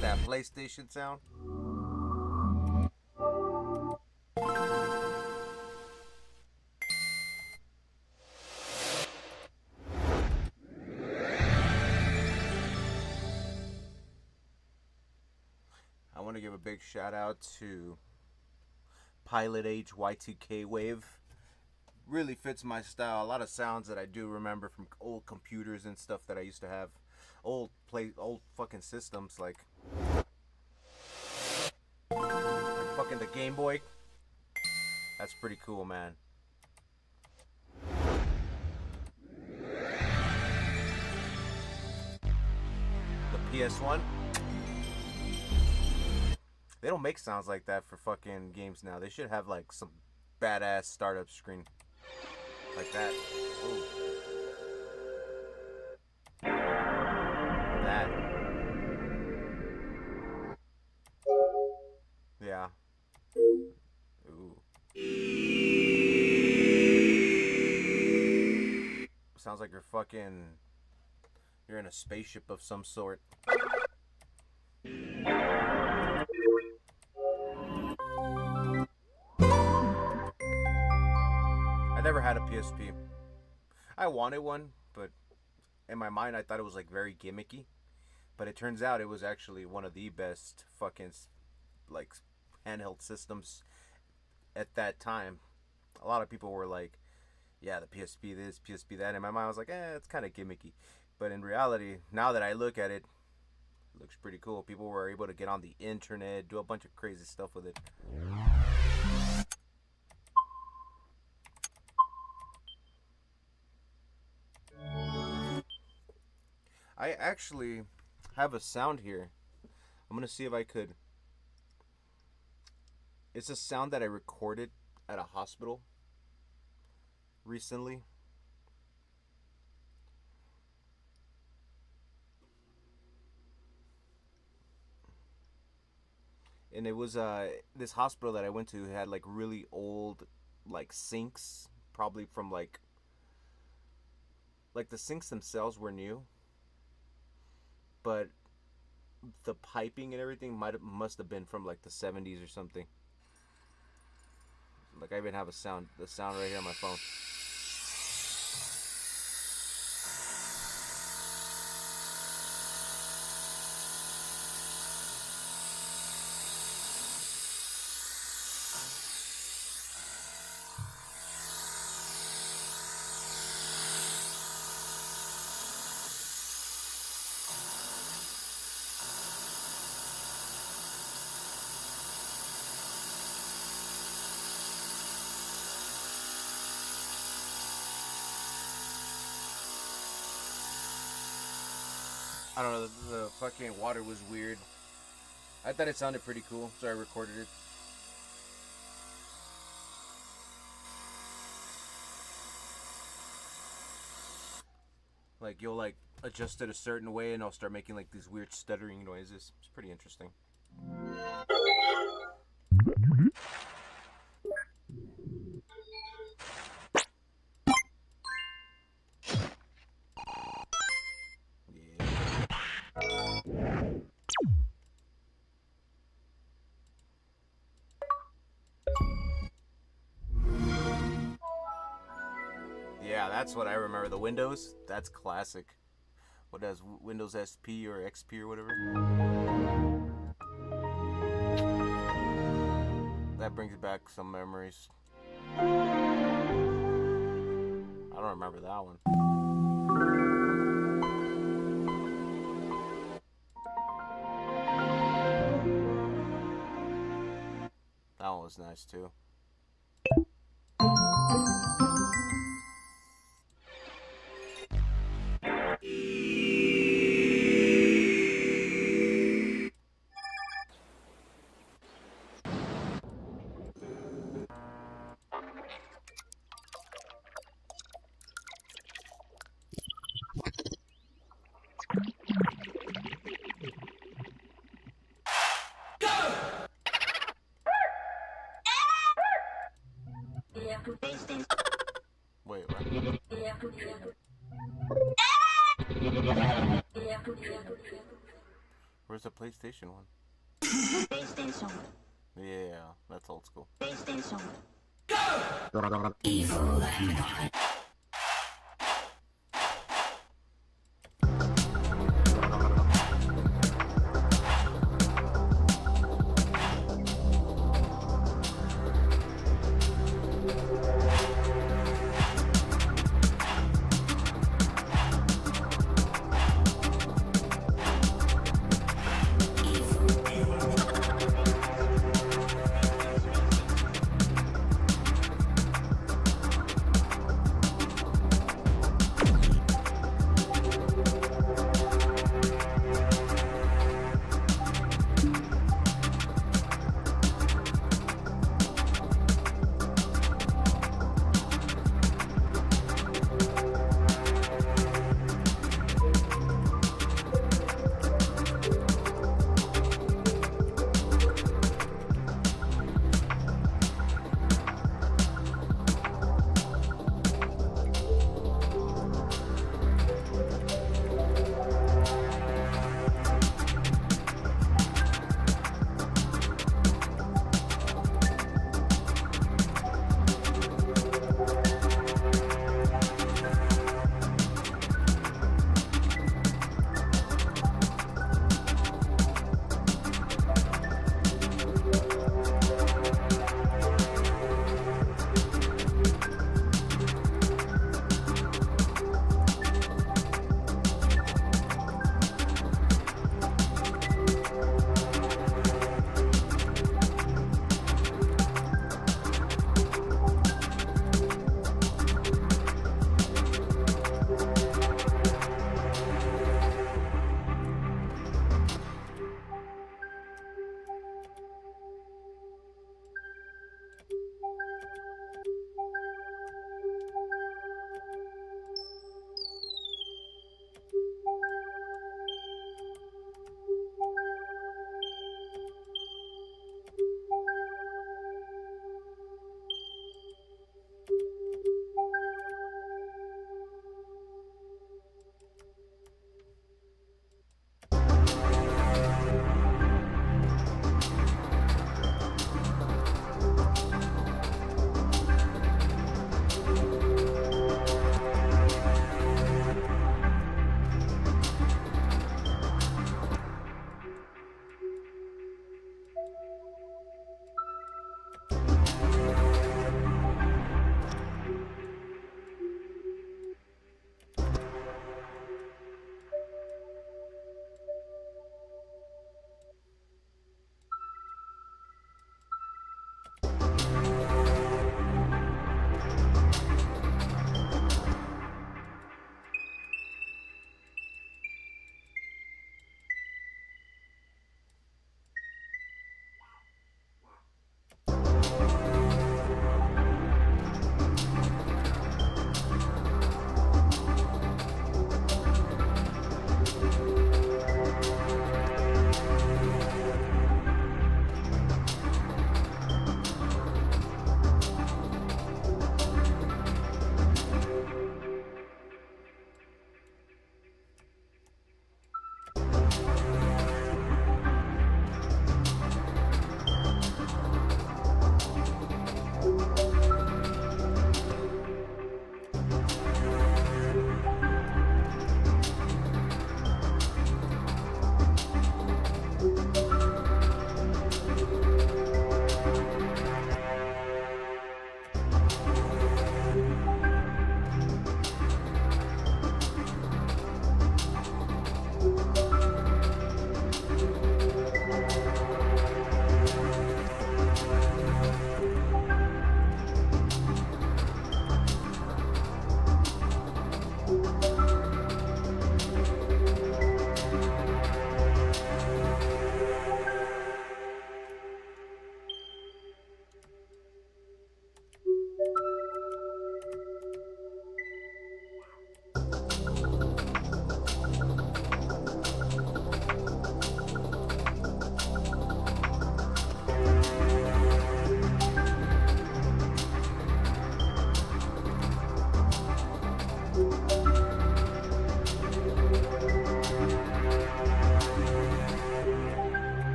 got that PlayStation sound. I want to give a big shout out to Pilot Age Y2K Wave. Really fits my style. A lot of sounds that I do remember from old computers and stuff that I used to have. Old fucking systems like fucking the Game Boy. That's pretty cool, man. The PS1. They don't make sounds like that for fucking games now. They should have like some badass startup screen like that. Ooh. That. Yeah. Ooh. Sounds like you're in a spaceship of some sort. I never had a PSP. I wanted one, but in my mind I thought it was like very gimmicky. But it turns out it was actually one of the best fucking like handheld systems at that time. A lot of people were like, yeah, the PSP this, PSP that. In my mind I was like, it's kind of gimmicky. But in reality, now that I look at it, it looks pretty cool. People were able to get on the internet, do a bunch of crazy stuff with it. I actually have a sound here. I'm going to see if I could. It's a sound that I recorded at a hospital recently. And it was this hospital that I went to had like really old like sinks, probably from like the sinks themselves were new, but the piping and everything must have been from like the 70s or something. Like I even have the sound right here on my phone. I don't know, the fucking water was weird. I thought it sounded pretty cool, so I recorded it. Like, you'll like adjust it a certain way and I'll start making like these weird stuttering noises. It's pretty interesting. Yeah, that's what I remember. The Windows, that's classic. What does Windows SP or XP or whatever? That brings back some memories. I don't remember that one. That one was nice too. Wait, what? Where's the PlayStation one? PlayStation. Yeah, that's old school. PlayStation. Evil.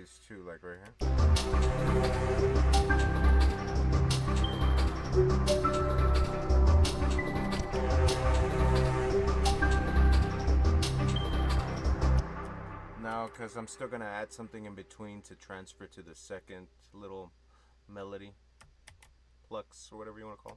these two, like right here. Now, because I'm still gonna add something in between to transfer to the second little melody, flux, or whatever you want to call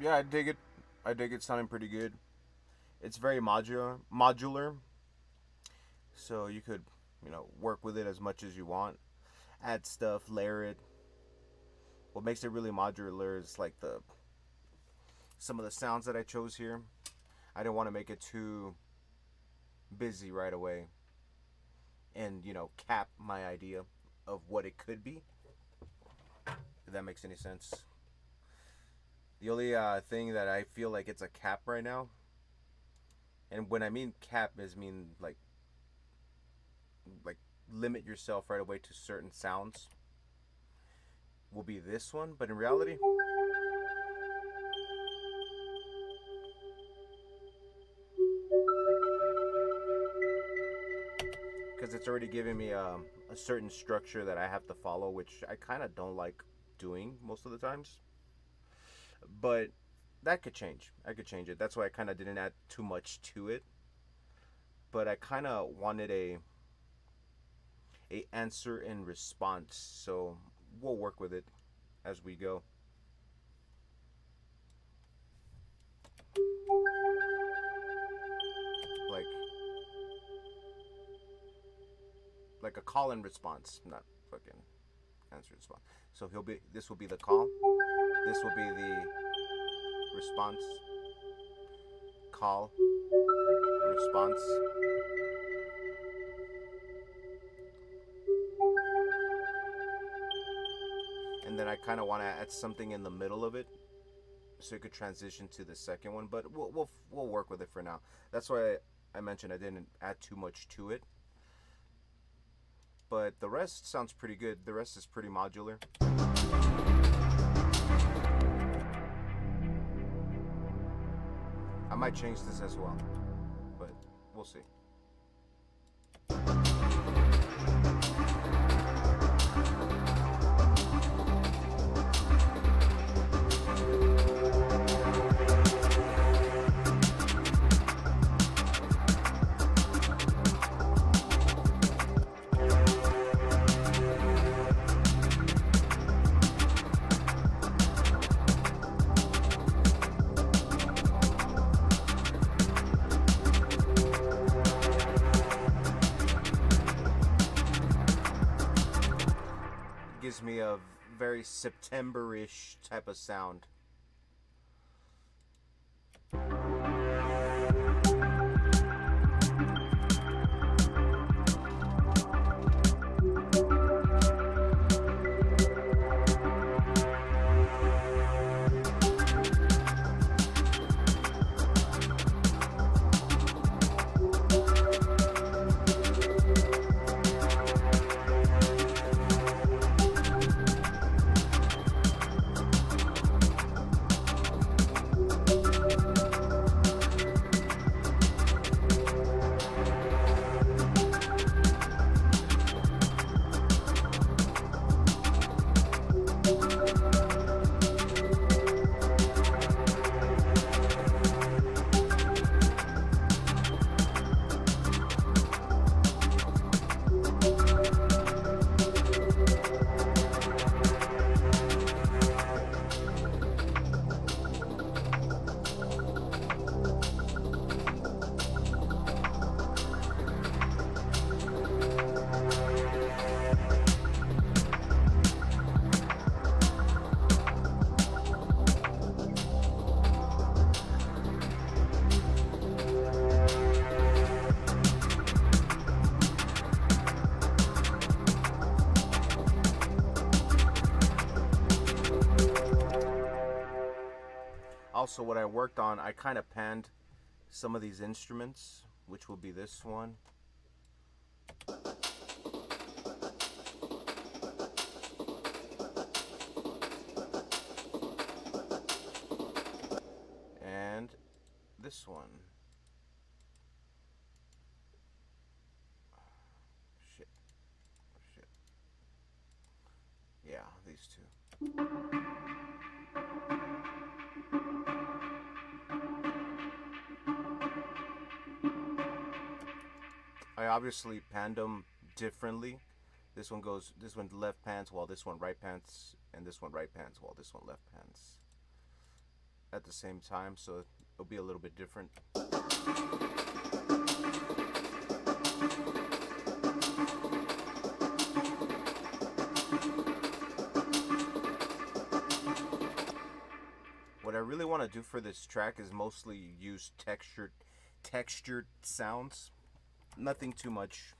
Yeah, I dig it. I dig it sounding pretty good. It's very modular, so you could, work with it as much as you want. Add stuff, layer it. What makes it really modular is like the some of the sounds that I chose here. I didn't want to make it too busy right away and, cap my idea of what it could be. If that makes any sense. The only thing that I feel like it's a cap right now, and when I mean cap, is mean like limit yourself right away to certain sounds, will be this one. But in reality, because it's already giving me a certain structure that I have to follow, which I kind of don't like doing most of the times. But that could change. I could change it. That's why I kind of didn't add too much to it. But I kind of wanted a answer and response, so we'll work with it as we go. Like like a call and response, not fucking answer response. So this will be the call. This will be the response. Call, response. And then I kind of want to add something in the middle of it, so it could transition to the second one. But we'll work with it for now. That's why I mentioned I didn't add too much to it. But the rest sounds pretty good. The rest is pretty modular. I might change this as well, but we'll see. Gives me a very September-ish type of sound. Also, what I worked on, I kind of panned some of these instruments, which will be this one. And this one. Shit. Shit. Yeah, these two. I obviously panned them differently. This one left pants while this one right pants, and this one right pants while this one left pants. at the same time, so it'll be a little bit different. What I really want to do for this track is mostly use textured sounds. Nothing too much.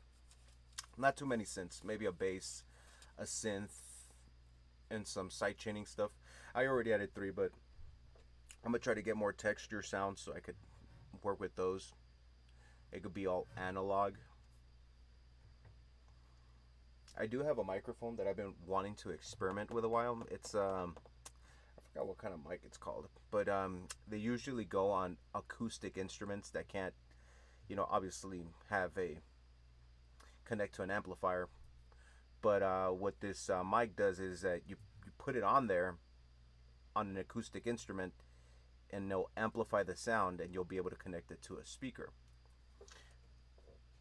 Not too many synths. Maybe a bass, a synth, and some side chaining stuff. I already added 3, but I'm gonna try to get more texture sounds so I could work with those. It could be all analog. I do have a microphone that I've been wanting to experiment with a while. It's I forgot what kind of mic it's called, but they usually go on acoustic instruments that can't, you know, obviously have a connect to an amplifier. But what this mic does is that you put it on there on an acoustic instrument, and they'll amplify the sound, and you'll be able to connect it to a speaker.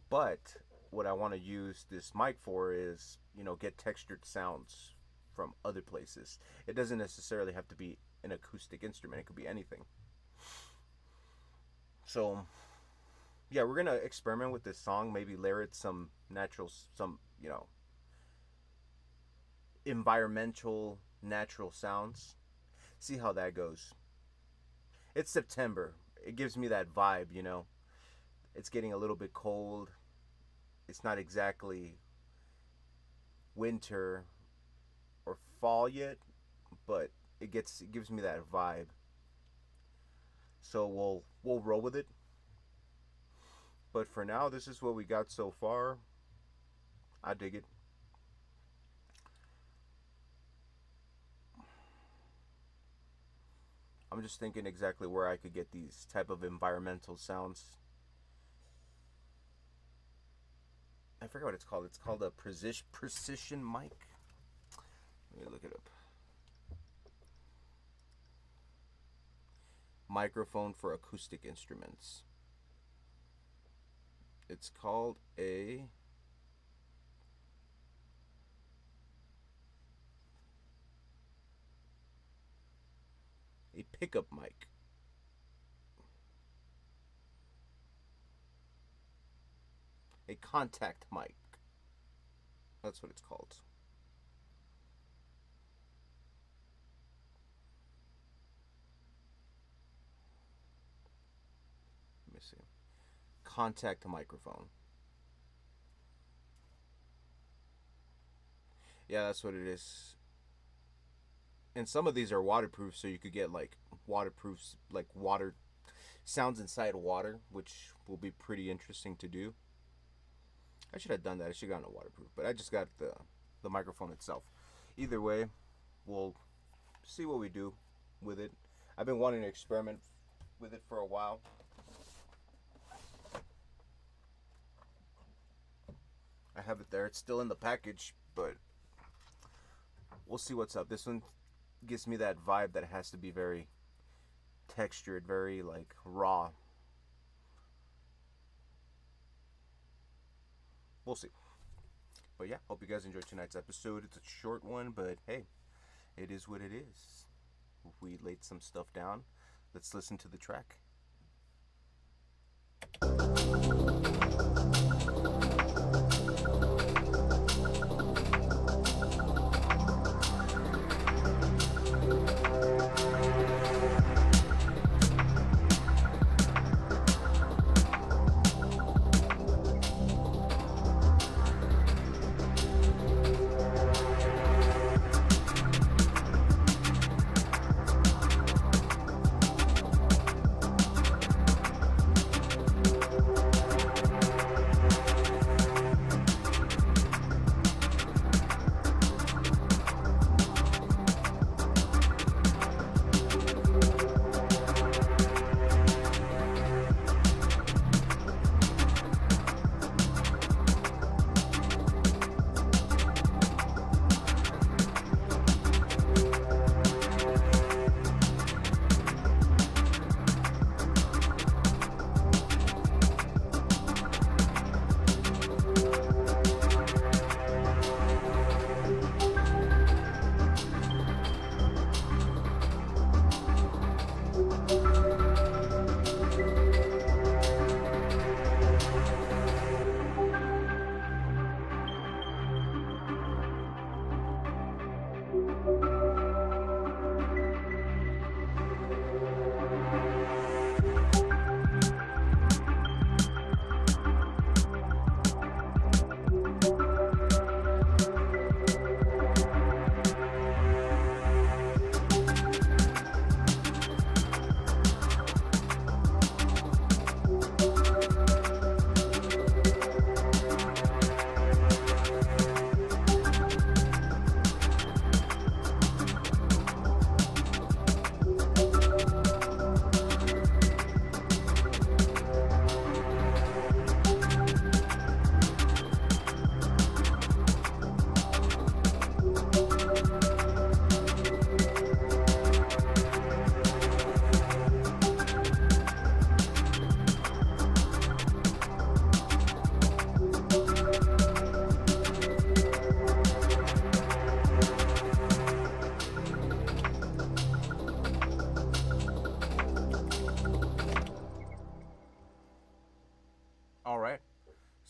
But what I want to use this mic for is, you know, get textured sounds from other places. It doesn't necessarily have to be an acoustic instrument. It could be anything. So yeah, we're gonna experiment with this song. Maybe layer it some natural, you know, environmental, natural sounds. See how that goes. It's September. It gives me that vibe, you know. It's getting a little bit cold. It's not exactly winter or fall yet, but it gives me that vibe. So we'll roll with it. But for now, this is what we got so far. I dig it. I'm just thinking exactly where I could get these type of environmental sounds. I forget what it's called. It's called a precision mic. Let me look it up. Microphone for acoustic instruments. It's called a pickup mic. A contact mic. That's what it's called. Let me see. Contact microphone. Yeah, that's what it is. And some of these are waterproof, so you could get like waterproof, like water sounds inside water, which will be pretty interesting to do. I should have done that. I should have gotten a waterproof, but I just got the microphone itself. Either way, we'll see what we do with it. I've been wanting to experiment with it for a while. I have it there. It's still in the package, but we'll see what's up. This one gives me that vibe that it has to be very textured, very like raw. We'll see. But yeah, hope you guys enjoyed tonight's episode. It's a short one, but hey, it is what it is. We laid some stuff down. Let's listen to the track.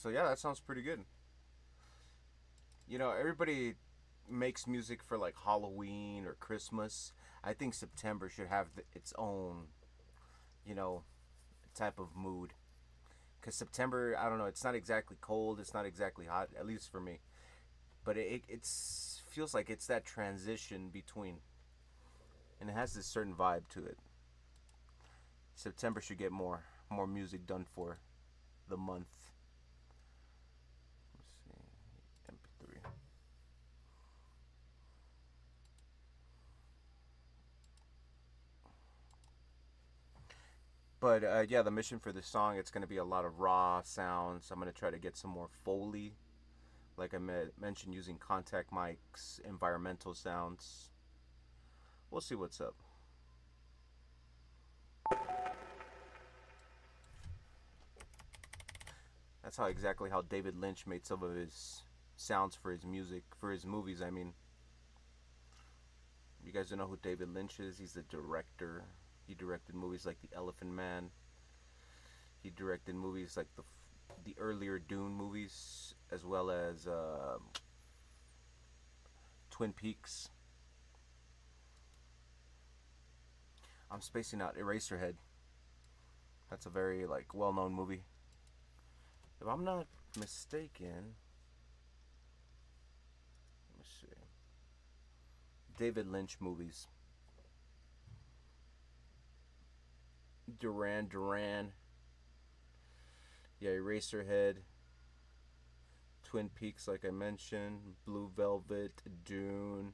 So yeah, that sounds pretty good. You know, everybody makes music for like Halloween or Christmas. I think September should have its own, you know, type of mood. Because September, I don't know, it's not exactly cold, it's not exactly hot, at least for me. But it's feels like it's that transition between, and it has this certain vibe to it. September should get more music done for the month. Let's see, MP3. But yeah, the mission for this song, it's going to be a lot of raw sounds. I'm going to try to get some more Foley, like I mentioned, using contact mics, environmental sounds. We'll see what's up. That's how exactly how David Lynch made some of his sounds for his music, for his movies. I mean, you guys don't know who David Lynch is? He's the director. He directed movies like The Elephant Man. He directed movies like the earlier Dune movies, as well as Twin Peaks. I'm spacing out Eraserhead. That's a very like well-known movie. If I'm not mistaken, let me see. David Lynch movies. Duran Duran. Yeah, Eraserhead. Twin Peaks, like I mentioned. Blue Velvet. Dune.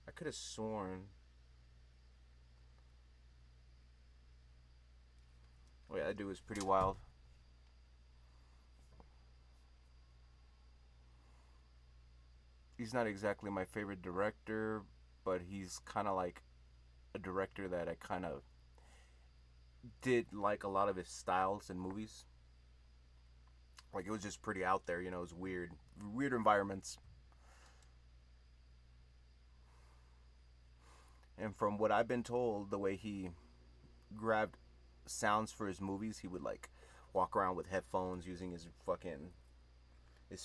I could have sworn. Oh yeah, that dude was pretty wild. He's not exactly my favorite director, but he's kind of like a director that I kind of did like a lot of his styles in movies. Like it was just pretty out there, you know, it was weird environments. And from what I've been told, the way he grabbed sounds for his movies, he would like walk around with headphones using his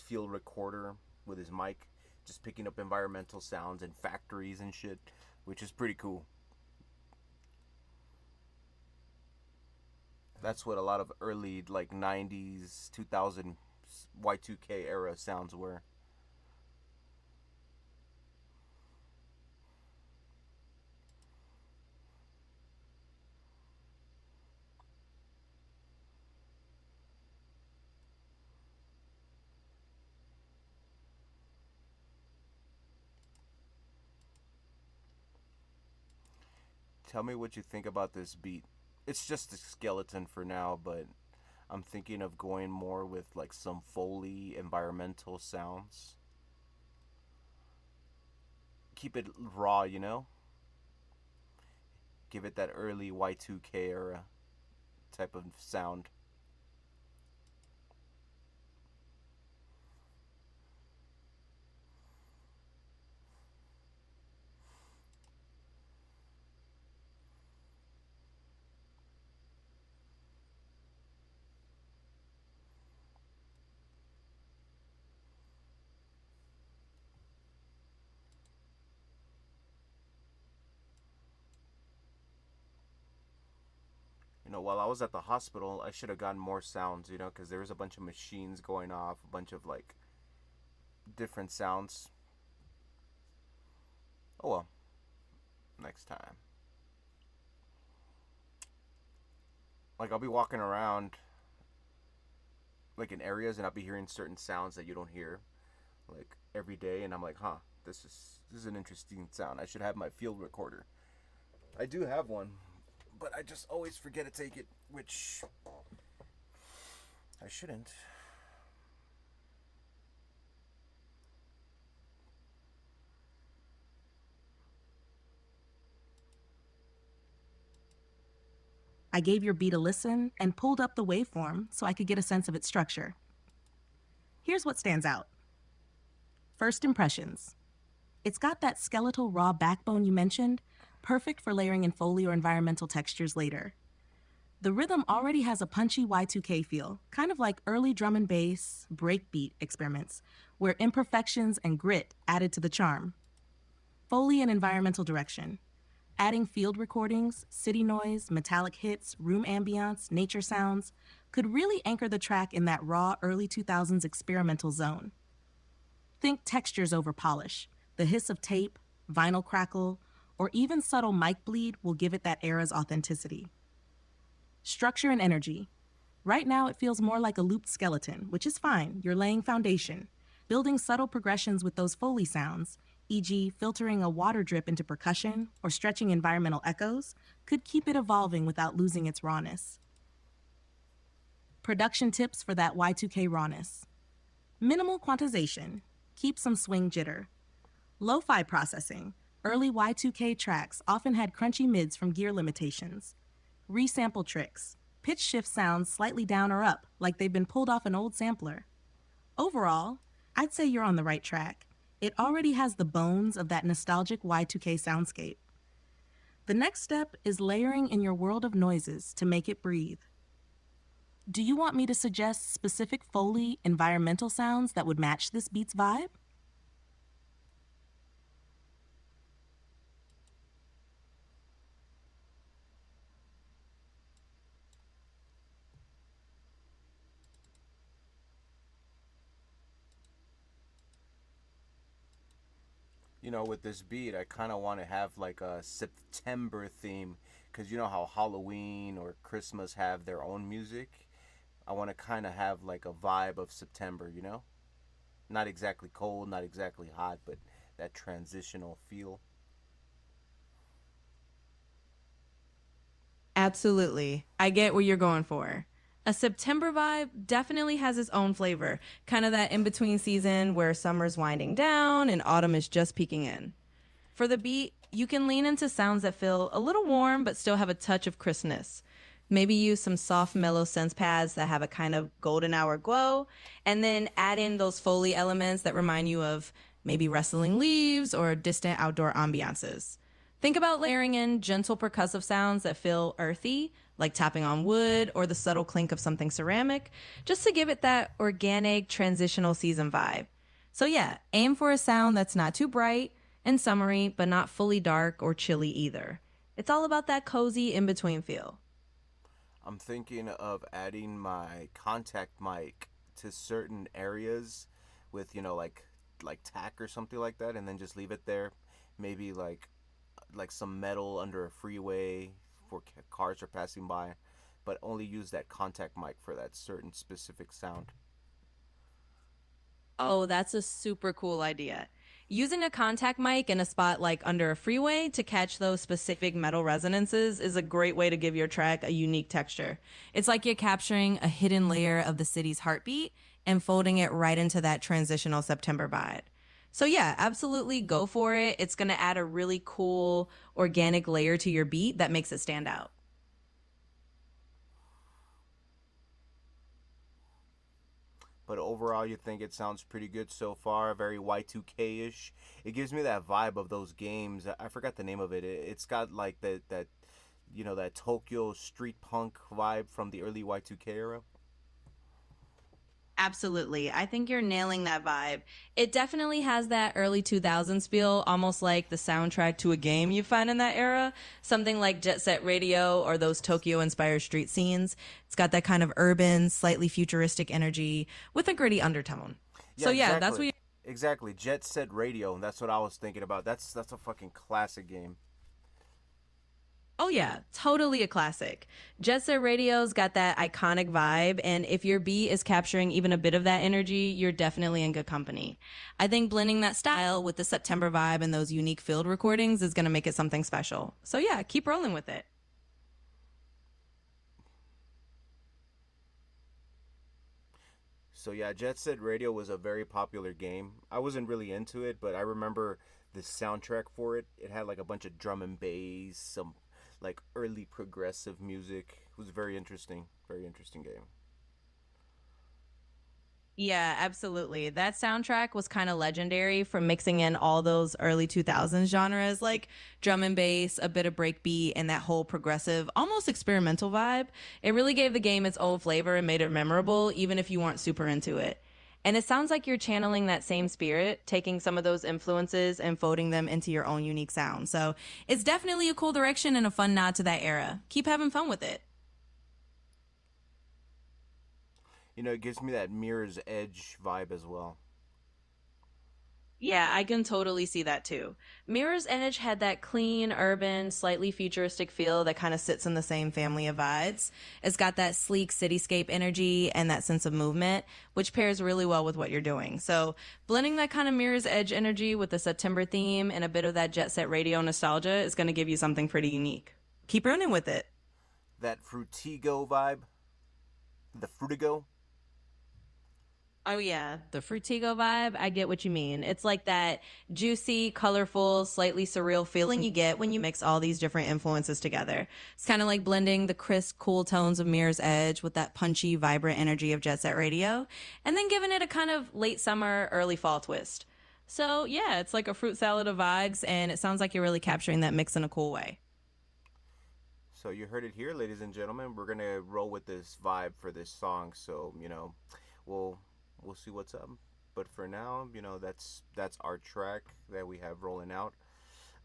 field recorder with his mic, just picking up environmental sounds and factories and shit, which is pretty cool. That's what a lot of early like 90s, 2000 Y2K era sounds were. Tell me what you think about this beat. It's just a skeleton for now, but I'm thinking of going more with like some Foley environmental sounds. Keep it raw, you know? Give it that early Y2K era type of sound. You know, while I was at the hospital, I should have gotten more sounds, you know, because there was a bunch of machines going off, a bunch of like different sounds. Oh well, next time. Like I'll be walking around like in areas and I'll be hearing certain sounds that you don't hear like every day, and I'm like, huh, this is an interesting sound. I should have my field recorder. I do have one, but I just always forget to take it, which I shouldn't. I gave your beat a listen and pulled up the waveform so I could get a sense of its structure. Here's what stands out. First impressions. It's got that skeletal raw backbone you mentioned, perfect for layering in Foley or environmental textures later. The rhythm already has a punchy Y2K feel, kind of like early drum and bass, breakbeat experiments, where imperfections and grit added to the charm. Foley and environmental direction. Adding field recordings, city noise, metallic hits, room ambiance, nature sounds could really anchor the track in that raw early 2000s experimental zone. Think textures over polish. The hiss of tape, vinyl crackle, or even subtle mic bleed will give it that era's authenticity. Structure and energy. Right now, it feels more like a looped skeleton, which is fine. You're laying foundation. Building subtle progressions with those Foley sounds, e.g., filtering a water drip into percussion or stretching environmental echoes, could keep it evolving without losing its rawness. Production tips for that Y2K rawness. Minimal quantization. Keep some swing jitter. Lo-fi processing. Early Y2K tracks often had crunchy mids from gear limitations. Resample tricks. Pitch shift sounds slightly down or up, like they've been pulled off an old sampler. Overall, I'd say you're on the right track. It already has the bones of that nostalgic Y2K soundscape. The next step is layering in your world of noises to make it breathe. Do you want me to suggest specific Foley environmental sounds that would match this beat's vibe? You know, with this beat, I kind of want to have like a September theme, because you know how Halloween or Christmas have their own music. I want to kind of have like a vibe of September, you know? Not exactly cold, not exactly hot, but that transitional feel. Absolutely. I get what you're going for. A September vibe definitely has its own flavor, kind of that in between season where summer's winding down and autumn is just peeking in. For the beat, you can lean into sounds that feel a little warm but still have a touch of crispness. Maybe use some soft, mellow synth pads that have a kind of golden hour glow, and then add in those Foley elements that remind you of maybe rustling leaves or distant outdoor ambiances. Think about layering in gentle percussive sounds that feel earthy, like tapping on wood or the subtle clink of something ceramic, just to give it that organic transitional season vibe. So, yeah, aim for a sound that's not too bright and summery, but not fully dark or chilly either. It's all about that cozy in between feel. I'm thinking of adding my contact mic to certain areas with, you know, like tack or something like that, and then just leave it there. Maybe like some metal under a freeway for cars are passing by, but only use that contact mic for that certain specific sound. Oh, that's a super cool idea. Using a contact mic in a spot like under a freeway to catch those specific metal resonances is a great way to give your track a unique texture. It's like you're capturing a hidden layer of the city's heartbeat and folding it right into that transitional September vibe. So, yeah, absolutely go for it. It's going to add a really cool organic layer to your beat that makes it stand out. But overall, you think it sounds pretty good so far, very Y2K ish. It gives me that vibe of those games. I forgot the name of it. It's got like that you know, that Tokyo street punk vibe from the early Y2K era. Absolutely. I think you're nailing that vibe. It definitely has that early 2000s feel, almost like the soundtrack to a game you find in that era. Something like Jet Set Radio or those Tokyo inspired street scenes. It's got that kind of urban, slightly futuristic energy with a gritty undertone. Yeah, So, yeah, that's exactly. what you. Exactly. Jet Set Radio. That's what I was thinking about. That's a fucking classic game. Oh yeah, totally a classic. Jet Set Radio's got that iconic vibe, and if your beat is capturing even a bit of that energy, you're definitely in good company. I think blending that style with the September vibe and those unique field recordings is gonna make it something special. So yeah, keep rolling with it. So yeah, Jet Set Radio was a very popular game. I wasn't really into it, but I remember the soundtrack for it. It had like a bunch of drum and bass, some like early progressive music. It was very interesting game. Yeah, absolutely. That soundtrack was kind of legendary for mixing in all those early 2000s genres like drum and bass, a bit of breakbeat, and that whole progressive, almost experimental vibe. It really gave the game its own flavor and made it memorable, even if you weren't super into it. And it sounds like you're channeling that same spirit, taking some of those influences and folding them into your own unique sound. So it's definitely a cool direction and a fun nod to that era. Keep having fun with it. You know, it gives me that Mirror's Edge vibe as well. Yeah, I can totally see that too. Mirror's Edge had that clean, urban, slightly futuristic feel that kind of sits in the same family of vibes. It's got that sleek cityscape energy and that sense of movement, which pairs really well with what you're doing. So, blending that kind of Mirror's Edge energy with the September theme and a bit of that Jet Set Radio nostalgia is going to give you something pretty unique. Keep running with it. That Frutigo vibe, the Frutigo. Oh yeah, the Frutigo vibe. I get what you mean. It's like that juicy, colorful, slightly surreal feeling you get when you mix all these different influences together. It's kind of like blending the crisp, cool tones of Mirror's Edge with that punchy, vibrant energy of Jet Set Radio, and then giving it a kind of late summer, early fall twist. So yeah, it's like a fruit salad of vibes, and it sounds like you're really capturing that mix in a cool way. So you heard it here, ladies and gentlemen. We're gonna roll with this vibe for this song. So we'll we'll see what's up. But for now, that's our track that we have rolling out.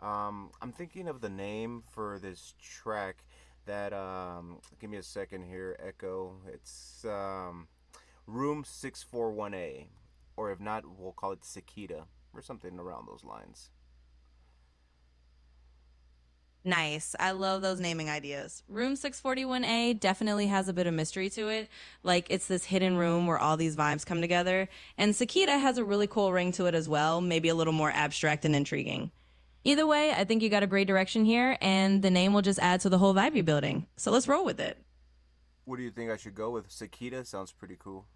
I'm thinking of the name for this track. That give me a second here, Echo. It's Room 641A, or if not, we'll call it Cicada or something around those lines. Nice. I love those naming ideas. Room 641A definitely has a bit of mystery to it. Like it's this hidden room where all these vibes come together. And Cicada has a really cool ring to it as well, maybe a little more abstract and intriguing. Either way, I think you got a great direction here, and the name will just add to the whole vibe you're building. So let's roll with it. What do you think I should go with? Cicada sounds pretty cool.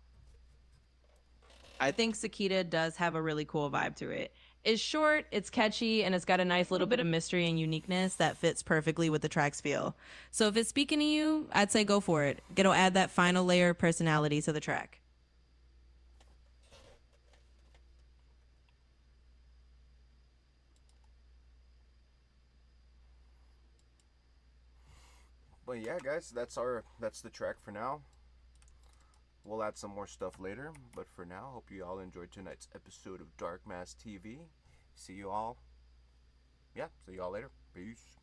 I think Cicada does have a really cool vibe to it. It's short, it's catchy, and it's got a nice little bit of mystery and uniqueness that fits perfectly with the track's feel. So if it's speaking to you, I'd say go for it. It'll add that final layer of personality to the track. But yeah, guys, that's the track for now. We'll add some more stuff later, but for now, hope you all enjoyed tonight's episode of Dark Mass TV. See you all. Yeah, see you all later. Peace.